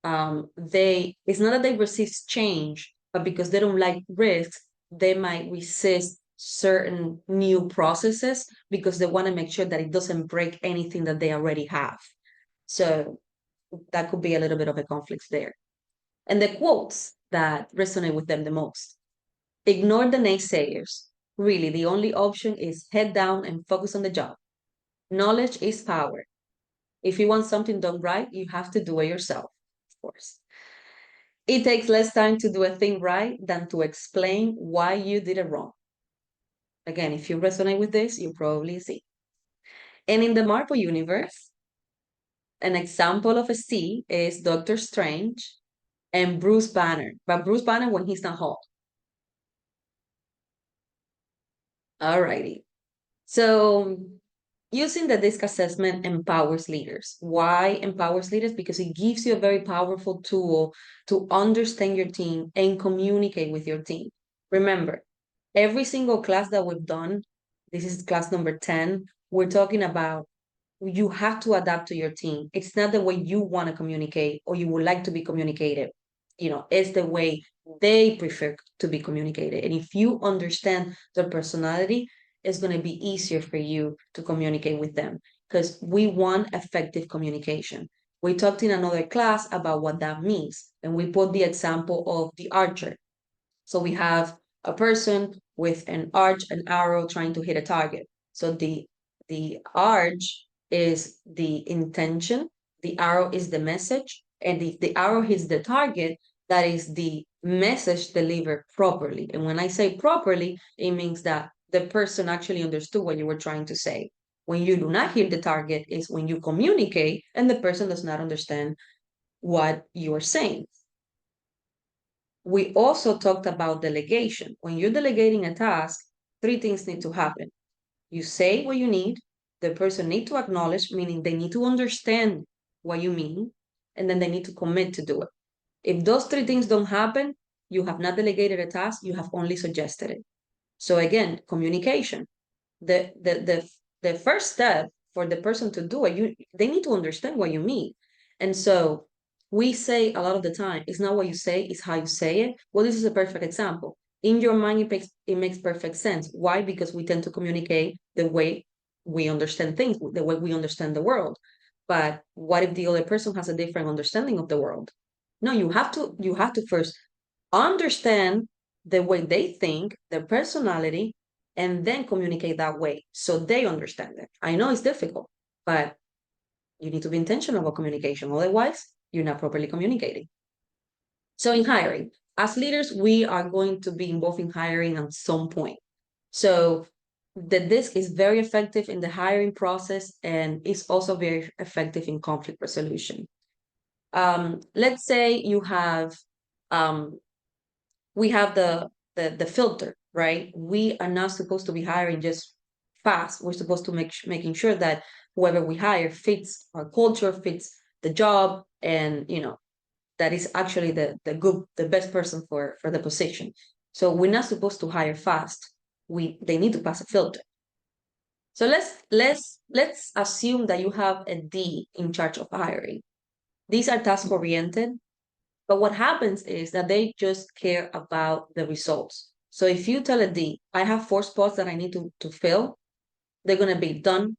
it's not that they resist change, but because they don't like risk, they might resist certain new processes because they want to make sure that it doesn't break anything that they already have. So that could be a little bit of a conflict there. And the quotes that resonate with them the most. Ignore the naysayers. Really, the only option is head down and focus on the job. Knowledge is power. If you want something done right, you have to do it yourself, of course. It takes less time to do a thing right than to explain why you did it wrong. Again, if you resonate with this, you probably see. And in the Marvel universe, an example of a C is Doctor Strange and Bruce Banner. But Bruce Banner when he's not Hulk. Alrighty. So using the DISC assessment empowers leaders. Why empowers leaders? Because it gives you a very powerful tool to understand your team and communicate with your team. Remember, every single class that we've done, this is class number 10, we're talking about you have to adapt to your team. It's not the way you want to communicate or you would like to be communicated. It's the way they prefer to be communicated. And if you understand their personality, it's going to be easier for you to communicate with them because we want effective communication. We talked in another class about what that means, and we put the example of the archer. So we have a person with an arch, an arrow trying to hit a target. So the arch is the intention, the arrow is the message, and if the arrow hits the target, that is the message delivered properly. And when I say properly, it means that the person actually understood what you were trying to say. When you do not hit the target is when you communicate and the person does not understand what you're saying. We also talked about delegation. When you're delegating a task, three things need to happen. You say what you need, the person need to acknowledge, meaning they need to understand what you mean, and then they need to commit to do it. If those three things don't happen, you have not delegated a task, you have only suggested it. So again, communication. The first step for the person to do it, they need to understand what you mean. And so we say a lot of the time, it's not what you say, it's how you say it. Well, this is a perfect example. In your mind, it makes perfect sense. Why? Because we tend to communicate the way we understand things, the way we understand the world. But what if the other person has a different understanding of the world? No, you have to first understand the way they think, their personality, and then communicate that way so they understand it. I know it's difficult, but you need to be intentional about communication. Otherwise, you're not properly communicating. So in hiring, as leaders, we are going to be involved in hiring at some point. So the DISC is very effective in the hiring process and is also very effective in conflict resolution. Let's say you have we have the filter, right? We are not supposed to be hiring just fast. We're supposed to making sure that whoever we hire fits our culture, fits the job, and that is actually the best person for the position. So we're not supposed to hire fast. They need to pass a filter. So let's assume that you have a D in charge of hiring. These are task oriented, but what happens is that they just care about the results. So if you tell a D, I have 4 spots that I need to fill, they're going to be done.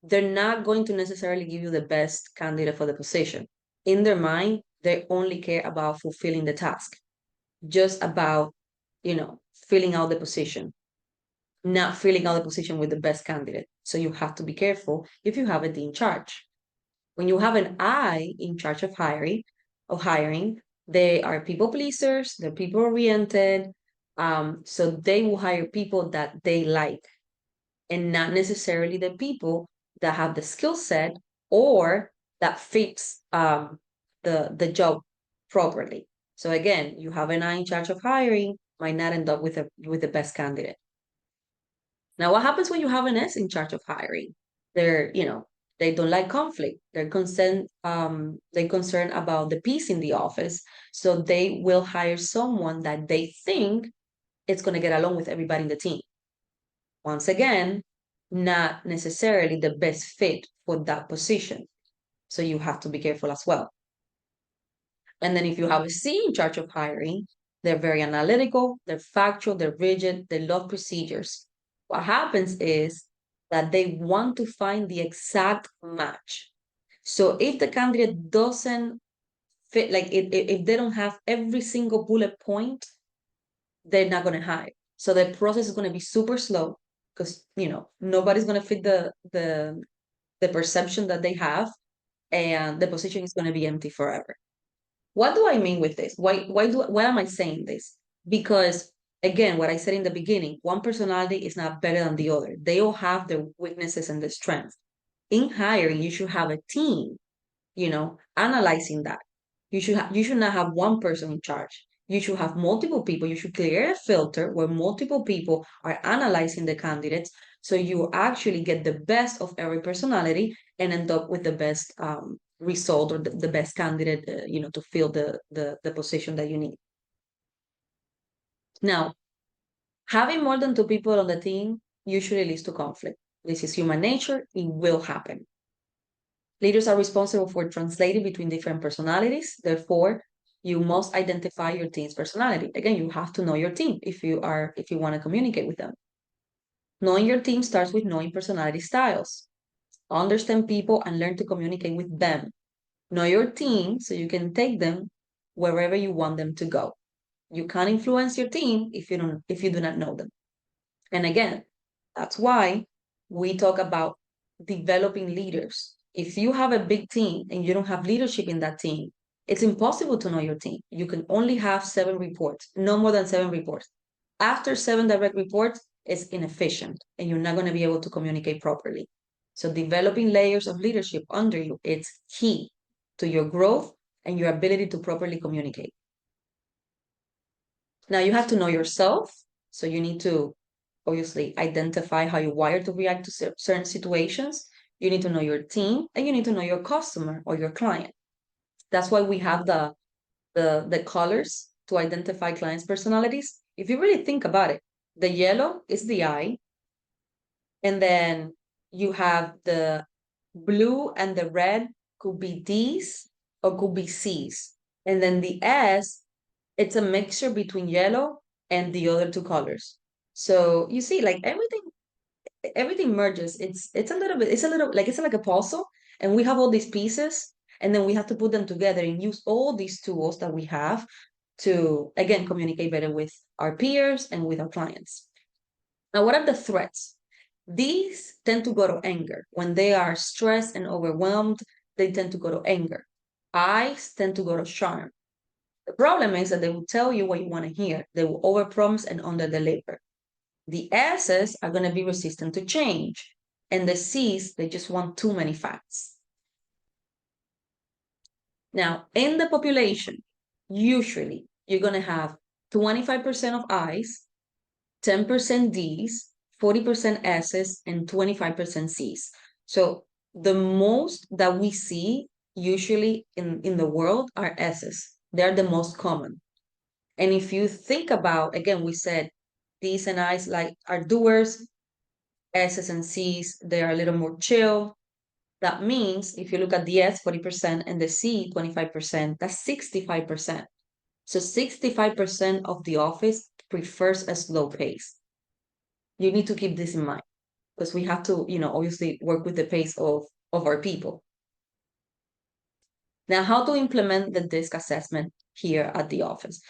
They're not going to necessarily give you the best candidate for the position. In their mind, they only care about fulfilling the task, just about, filling out the position, not filling out the position with the best candidate. So you have to be careful if you have a D in charge. When you have an I in charge of hiring, they are people pleasers, they're people oriented. So they will hire people that they like and not necessarily the people that have the skill set or that fits the job properly. So again, you have an I in charge of hiring, might not end up with the best candidate. Now, what happens when you have an S in charge of hiring? They don't like conflict. They're concerned about the peace in the office. So they will hire someone that they think is going to get along with everybody in the team. Once again, not necessarily the best fit for that position. So you have to be careful as well. And then if you have a C in charge of hiring, they're very analytical, they're factual, they're rigid, they love procedures. What happens is that they want to find the exact match. So if the candidate doesn't fit, like if they don't have every single bullet point, they're not going to hire. So the process is going to be super slow because nobody's going to fit the perception that they have, and the position is going to be empty forever. What do I mean with this? Why am I saying this? Because again, what I said in the beginning, one personality is not better than the other. They all have their weaknesses and their strengths. In hiring, you should have a team, analyzing that. You should not have one person in charge. You should have multiple people. You should create a filter where multiple people are analyzing the candidates so you actually get the best of every personality and end up with the best result or the best candidate, to fill the position that you need. Now, having more than 2 people on the team usually leads to conflict. This is human nature. It will happen. Leaders are responsible for translating between different personalities. Therefore, you must identify your team's personality. Again, you have to know your team if you want to communicate with them. Knowing your team starts with knowing personality styles. Understand people and learn to communicate with them. Know your team so you can take them wherever you want them to go. You can't influence your team if you do not know them. And again, that's why we talk about developing leaders. If you have a big team and you don't have leadership in that team, it's impossible to know your team. You can only have 7 reports, no more than 7 reports. After 7 direct reports, it's inefficient and you're not going to be able to communicate properly. So developing layers of leadership under you, it's key to your growth and your ability to properly communicate. Now you have to know yourself. So you need to obviously identify how you're wired to react to certain situations. You need to know your team and you need to know your customer or your client. That's why we have the colors to identify clients' personalities. If you really think about it, the yellow is the I, and then you have the blue and the red could be D's or could be C's. And then the S, it's a mixture between yellow and the other 2 colors. So you see, like everything merges. It's a little like it's like a puzzle, and we have all these pieces, and then we have to put them together and use all these tools that we have to again communicate better with our peers and with our clients. Now, what are the threats? These tend to go to anger. When they are stressed and overwhelmed, they tend to go to anger. I's tend to go to charm. The problem is that they will tell you what you want to hear. They will overpromise and underdeliver. The S's are going to be resistant to change. And the C's, they just want too many facts. Now, in the population, usually you're going to have 25% of I's, 10% D's, 40% S's, and 25% C's. So the most that we see usually in the world are S's. They're the most common. And if you think about, again, we said D's and I's like are doers, S's and C's, they are a little more chill. That means if you look at the S, 40%, and the C, 25%, that's 65%. So 65% of the office prefers a slow pace. You need to keep this in mind because we have to, obviously work with the pace of our people. Now, how to implement the DISC assessment here at the office?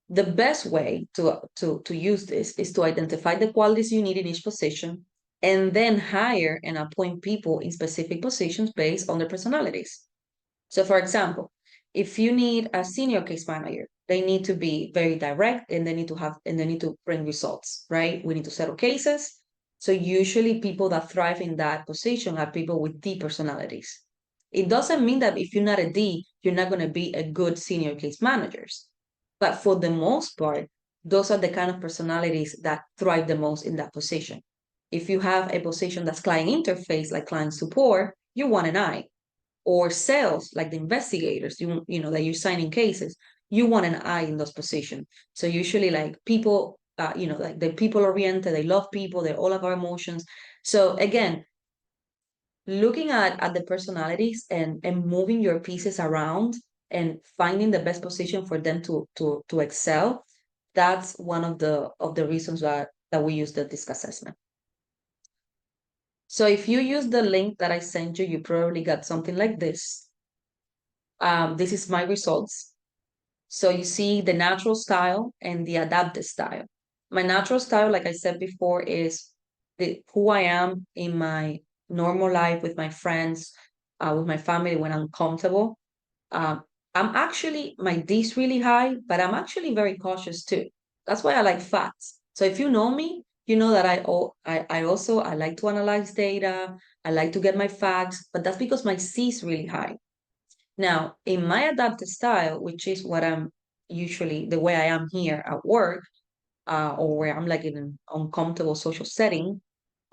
The best way to use this is to identify the qualities you need in each position and then hire and appoint people in specific positions based on their personalities. So, for example, if you need a senior case manager, they need to be very direct and they need to bring results, right? We need to settle cases. So usually people that thrive in that position are people with D personalities. It doesn't mean that if you're not a D, you're not going to be a good senior case managers. But for the most part, those are the kind of personalities that thrive the most in that position. If you have a position that's client interface, like client support, you want an I. Or sales, like the investigators, that you're signing cases, you want an I in those positions. So usually like people, like they're people oriented, they love people, they're all of our emotions. So again, looking at the personalities and moving your pieces around and finding the best position for them to excel, that's one of the reasons that we use the DISC assessment. So if you use the link that I sent you, you probably got something like this. This is my results. So you see the natural style and the adaptive style. My natural style, like I said before, is who I am in my normal life with my friends, with my family when I'm comfortable. I'm actually, my D's really high, but I'm actually very cautious too. That's why I like facts. So if you know me, you know that I like to analyze data. I like to get my facts, but that's because my C is really high. Now, in my adaptive style, which is what I'm usually the way I am here at work, or where I'm like in an uncomfortable social setting,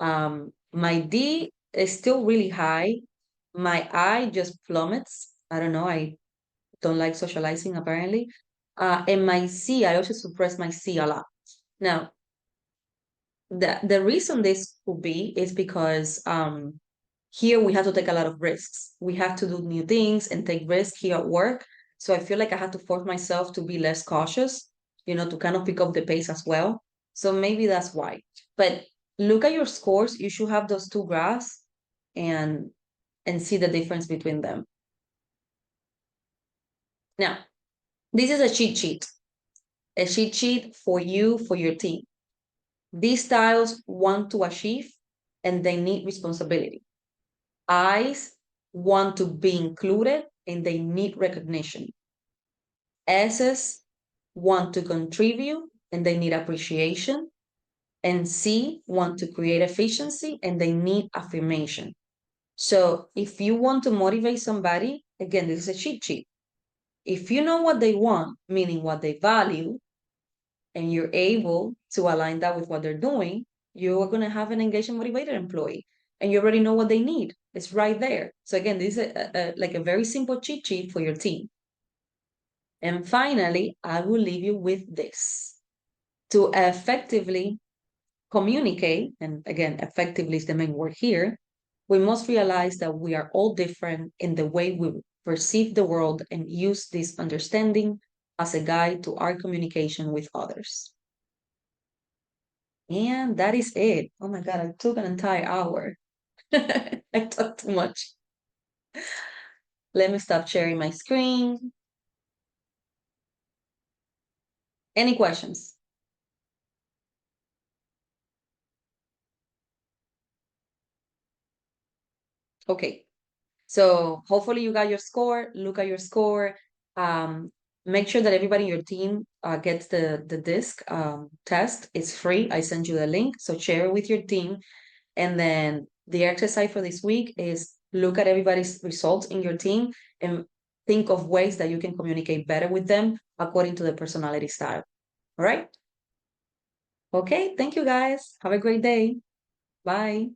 my D is still really high. My I just plummets. I don't know. I don't like socializing apparently. And my C, I also suppress my C a lot. Now, the reason this could be is because here we have to take a lot of risks. We have to do new things and take risks here at work. So I feel like I have to force myself to be less cautious, to kind of pick up the pace as well. So maybe that's why. But look at your scores. You should have those two graphs and see the difference between them. Now, this is a cheat sheet for you, for your team. These styles want to achieve and they need responsibility. I's want to be included and they need recognition. S's want to contribute and they need appreciation. And C want to create efficiency and they need affirmation. So if you want to motivate somebody, again, this is a cheat sheet. If you know what they want, meaning what they value, and you're able to align that with what they're doing, you are going to have an engaged and motivated employee. And you already know what they need. It's right there. So again, this is like a very simple cheat sheet for your team. And finally, I will leave you with this. To effectively communicate, and again, effectively is the main word here, we must realize that we are all different in the way we perceive the world and use this understanding as a guide to our communication with others. And that is it. Oh my God, I took an entire hour. I talked too much. Let me stop sharing my screen. Any questions? Okay. So hopefully you got your score. Look at your score. Make sure that everybody in your team gets the disc test. It's free. I sent you the link. So share it with your team. And then the exercise for this week is look at everybody's results in your team and think of ways that you can communicate better with them according to the personality style. All right? Okay. Thank you guys. Have a great day. Bye.